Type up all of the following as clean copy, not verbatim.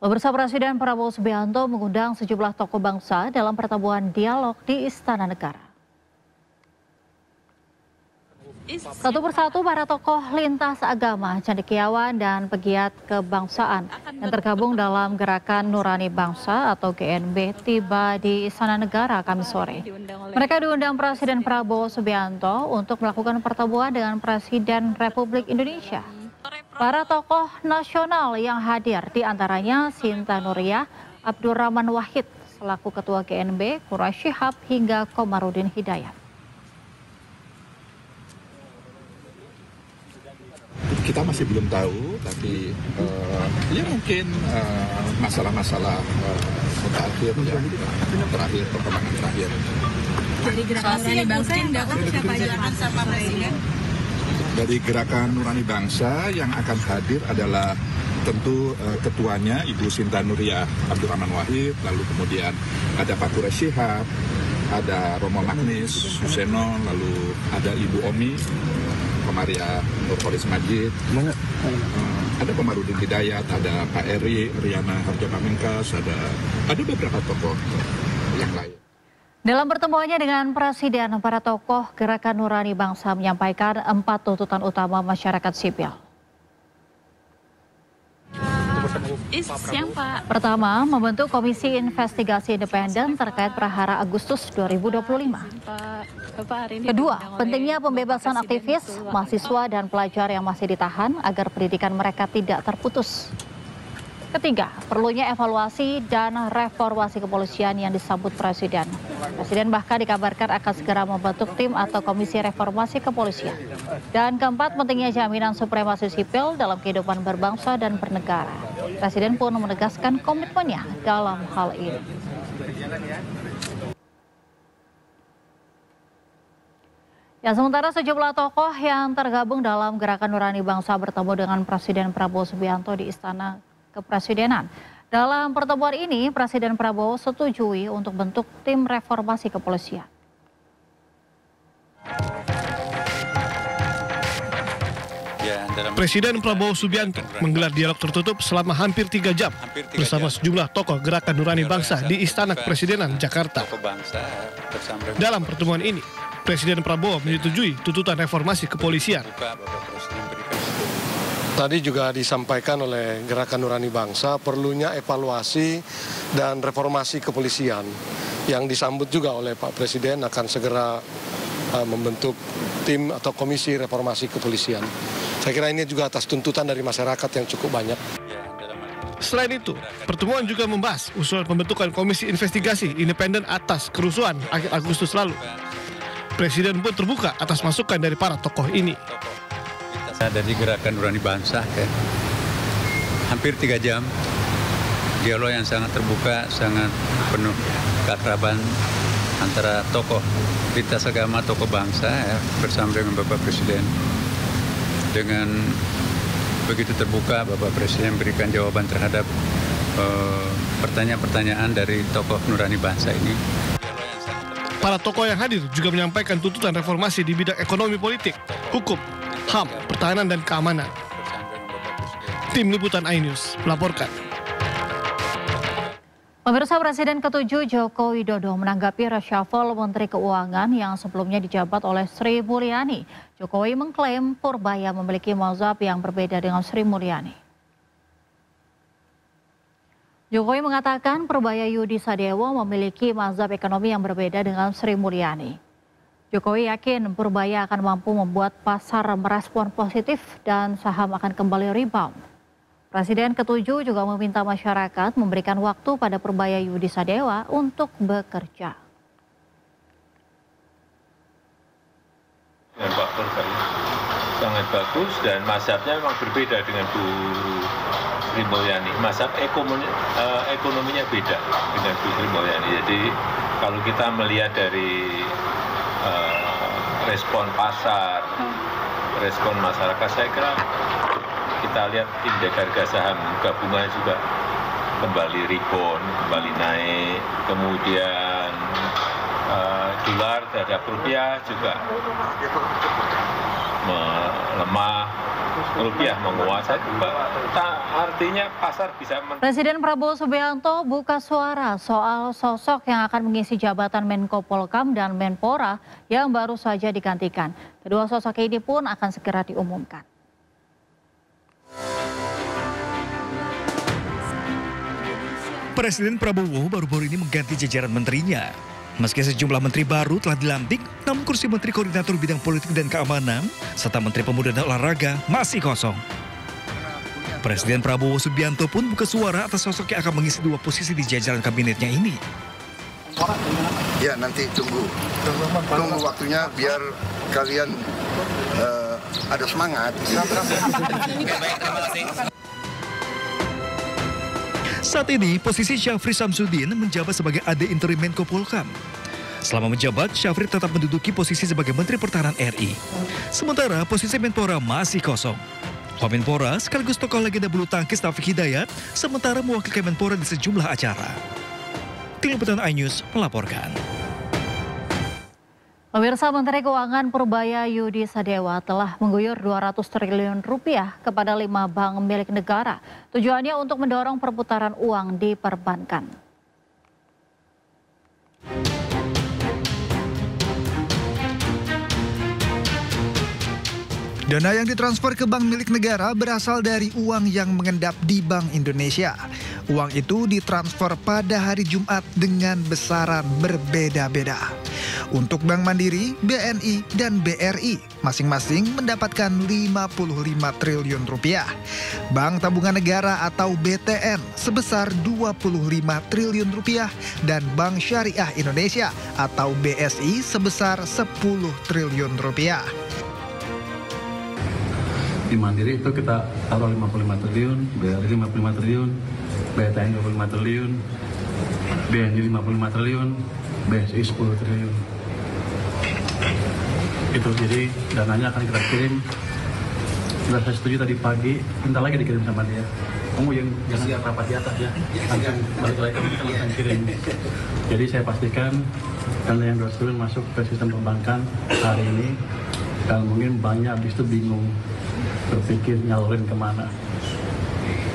Pemirsa, Presiden Prabowo Subianto mengundang sejumlah tokoh bangsa dalam pertemuan dialog di Istana Negara. Satu persatu para tokoh lintas agama, cendekiawan dan pegiat kebangsaan yang tergabung dalam Gerakan Nurani Bangsa atau GNB tiba di Istana Negara Kamis sore. Mereka diundang Presiden Prabowo Subianto untuk melakukan pertemuan dengan Presiden Republik Indonesia. Para tokoh nasional yang hadir diantaranya Sinta Nuriyah, Abdurrahman Wahid selaku Ketua GNB, Quraish Shihab hingga Komarudin Hidayat. Kita masih belum tahu, tapi ya mungkin masalah-masalah terakhir, perkembangan terakhir. Dari Gerakan Nurani Bangsa yang datang siapa aja sama Presiden? Dari Gerakan Nurani Bangsa yang akan hadir adalah tentu ketuanya Ibu Sinta Nuriyah Abdurrahman Wahid, lalu kemudian ada Pak Quraish Shihab, ada Romo Magnis Suseno, lalu ada Ibu Omi Komaria Nurholis Majid, ada Komarudin Hidayat, ada Pak Eri, Riana Harjamengkas, ada beberapa tokoh yang lain. Dalam pertemuannya dengan Presiden, para tokoh Gerakan Nurani Bangsa menyampaikan 4 tuntutan utama masyarakat sipil. Pertama, membentuk komisi investigasi independen terkait Prahara Agustus 2025. Kedua, pentingnya pembebasan aktivis, mahasiswa dan pelajar yang masih ditahan agar pendidikan mereka tidak terputus. Ketiga, perlunya evaluasi dan reformasi kepolisian yang disambut Presiden. Presiden bahkan dikabarkan akan segera membentuk tim atau komisi reformasi kepolisian. Dan keempat, pentingnya jaminan supremasi sipil dalam kehidupan berbangsa dan bernegara. Presiden pun menegaskan komitmennya dalam hal ini. Ya, sementara sejumlah tokoh yang tergabung dalam Gerakan Nurani Bangsa bertemu dengan Presiden Prabowo Subianto di Istana Kepresidenan. Dalam pertemuan ini, Presiden Prabowo setujui untuk bentuk tim reformasi kepolisian. Presiden Prabowo Subianto menggelar dialog tertutup selama hampir 3 jam bersama sejumlah tokoh Gerakan Nurani Bangsa di Istana Kepresidenan Jakarta. Dalam pertemuan ini, Presiden Prabowo menyetujui tuntutan reformasi kepolisian. Tadi juga disampaikan oleh Gerakan Nurani Bangsa perlunya evaluasi dan reformasi kepolisian yang disambut juga oleh Pak Presiden akan segera membentuk tim atau komisi reformasi kepolisian. Saya kira ini juga atas tuntutan dari masyarakat yang cukup banyak. Selain itu, pertemuan juga membahas usulan pembentukan komisi investigasi independen atas kerusuhan akhir Agustus lalu. Presiden pun terbuka atas masukan dari para tokoh ini. Dari Gerakan Nurani Bangsa, hampir 3 jam, dialog yang sangat terbuka, sangat penuh keakraban antara tokoh lintas agama, tokoh bangsa bersama dengan Bapak Presiden. Dengan begitu terbuka, Bapak Presiden berikan jawaban terhadap pertanyaan-pertanyaan dari tokoh Nurani Bangsa ini. Para tokoh yang hadir juga menyampaikan tuntutan reformasi di bidang ekonomi politik, hukum, HAM, pertahanan dan keamanan. Tim Liputan iNews melaporkan. Pemirsa, Presiden ke-7 Joko Widodo menanggapi reshuffle Menteri Keuangan yang sebelumnya dijabat oleh Sri Mulyani. Jokowi mengklaim Purbaya memiliki mazhab yang berbeda dengan Sri Mulyani. Jokowi mengatakan Purbaya Yudi Sadewo memiliki mazhab ekonomi yang berbeda dengan Sri Mulyani. Jokowi yakin Purbaya akan mampu membuat pasar merespon positif dan saham akan kembali rebound. Presiden ke-7 juga meminta masyarakat memberikan waktu pada Purbaya Yudi Sadewa untuk bekerja. Dengan Pak Purbaya sangat bagus dan mazhabnya memang berbeda dengan Bu Sri Mulyani. Mazhab ekonominya beda dengan Bu Sri Mulyani. Jadi kalau kita melihat dari respon pasar, respon masyarakat, saya kira kita lihat indeks harga saham gabungan juga kembali rebound, kembali naik, kemudian dolar terhadap rupiah juga melemah, rupiah menguasai, artinya pasar bisa Presiden Prabowo Subianto buka suara soal sosok yang akan mengisi jabatan Menko Polhukam dan Menpora yang baru saja digantikan. Kedua sosok ini pun akan segera diumumkan. Presiden Prabowo baru-baru ini mengganti jajaran menterinya. Meski sejumlah menteri baru telah dilantik, namun kursi Menteri Koordinator Bidang Politik dan Keamanan serta Menteri Pemuda dan Olahraga masih kosong. Presiden Prabowo Subianto pun buka suara atas sosok yang akan mengisi dua posisi di jajaran kabinetnya ini. Ya, nanti tunggu waktunya biar kalian ada semangat. Saat ini, posisi Syafri Samsudin menjabat sebagai AD Interim Menko Polhukam. Selama menjabat, Syafri tetap menduduki posisi sebagai Menteri Pertahanan RI. Sementara posisi Menpora masih kosong. Menpora sekaligus tokoh legenda bulu tangkis Taufik Hidayat sementara mewakili Menpora di sejumlah acara. Tim Liputan iNews melaporkan. Pemirsa, Menteri Keuangan Purbaya Yudi Sadewa telah mengguyur 200 triliun rupiah kepada 5 bank milik negara. Tujuannya untuk mendorong perputaran uang di perbankan. Dana yang ditransfer ke bank milik negara berasal dari uang yang mengendap di Bank Indonesia. Uang itu ditransfer pada hari Jumat dengan besaran berbeda-beda. Untuk Bank Mandiri, BNI, dan BRI masing-masing mendapatkan 55 triliun rupiah. Bank Tabungan Negara atau BTN sebesar 25 triliun rupiah dan Bank Syariah Indonesia atau BSI sebesar 10 triliun rupiah. Di Mandiri itu kita taruh 55 triliun, BRI 55 triliun, BTN 25 triliun, BNI 55 triliun, BSI 10 triliun. Itu jadi dananya akan kita kirim. Sudah saya setuju tadi pagi, bentar lagi dikirim sama dia. Kamu yang jangan rapat di atas ya, langsung balik lagi kita langsung kirim. Jadi saya pastikan dana yang 200 triliun masuk ke sistem perbankan hari ini. Dan mungkin banyak habis itu bingung berpikir nyalurin kemana.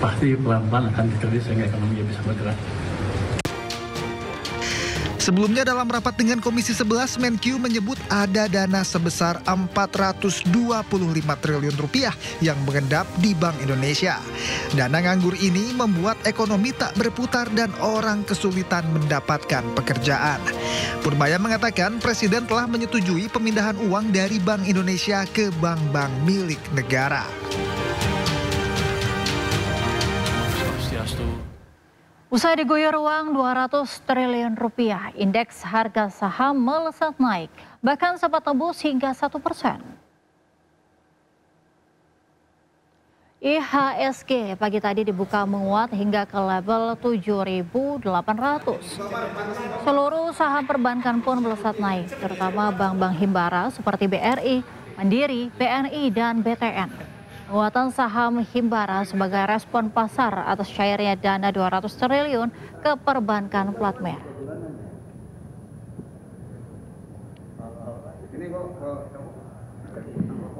Pasti pelan-pelan akan dikredit sehingga ekonominya bisa bergerak. Sebelumnya dalam rapat dengan Komisi 11, Menkyu menyebut ada dana sebesar 425 triliun rupiah yang mengendap di Bank Indonesia. Dana nganggur ini membuat ekonomi tak berputar dan orang kesulitan mendapatkan pekerjaan. Purbaya mengatakan Presiden telah menyetujui pemindahan uang dari Bank Indonesia ke bank-bank milik negara. Usai diguyur uang 200 triliun rupiah, indeks harga saham melesat naik, bahkan sempat tembus hingga 1%. IHSG pagi tadi dibuka menguat hingga ke level 7.800. Seluruh saham perbankan pun melesat naik, terutama bank-bank himbara seperti BRI, Mandiri, BNI, dan BTN. Penguatan saham himbara sebagai respon pasar atas cairnya dana 200 triliun ke perbankan plat merah.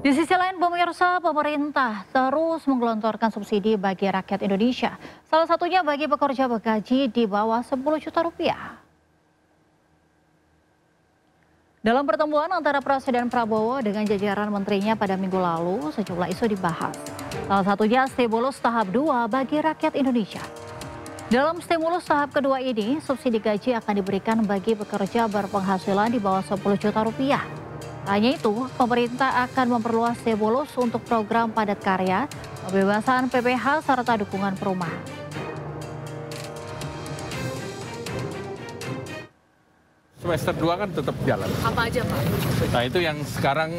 Di sisi lain, pemirsa, pemerintah terus menggelontorkan subsidi bagi rakyat Indonesia. Salah satunya bagi pekerja bergaji di bawah 10 juta rupiah. Dalam pertemuan antara Presiden Prabowo dengan jajaran menterinya pada minggu lalu, sejumlah isu dibahas. Salah satunya stimulus tahap 2 bagi rakyat Indonesia. Dalam stimulus tahap kedua ini, subsidi gaji akan diberikan bagi pekerja berpenghasilan di bawah 10 juta rupiah. Hanya itu, pemerintah akan memperluas stimulus untuk program padat karya, pembebasan PPh, serta dukungan perumahan. Semester 2 kan tetap jalan. Apa aja Pak? Nah itu yang sekarang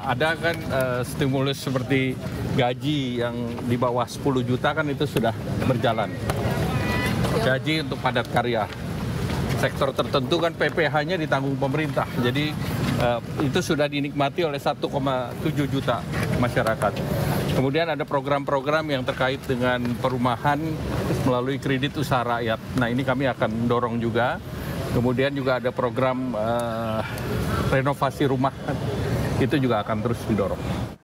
ada kan stimulus seperti gaji yang di bawah 10 juta kan itu sudah berjalan. Gaji untuk padat karya. Sektor tertentu kan PPh-nya ditanggung pemerintah. Jadi itu sudah dinikmati oleh 1,7 juta masyarakat. Kemudian ada program-program yang terkait dengan perumahan melalui kredit usaha rakyat. Nah ini kami akan dorong juga. Kemudian juga ada program renovasi rumah, itu juga akan terus didorong.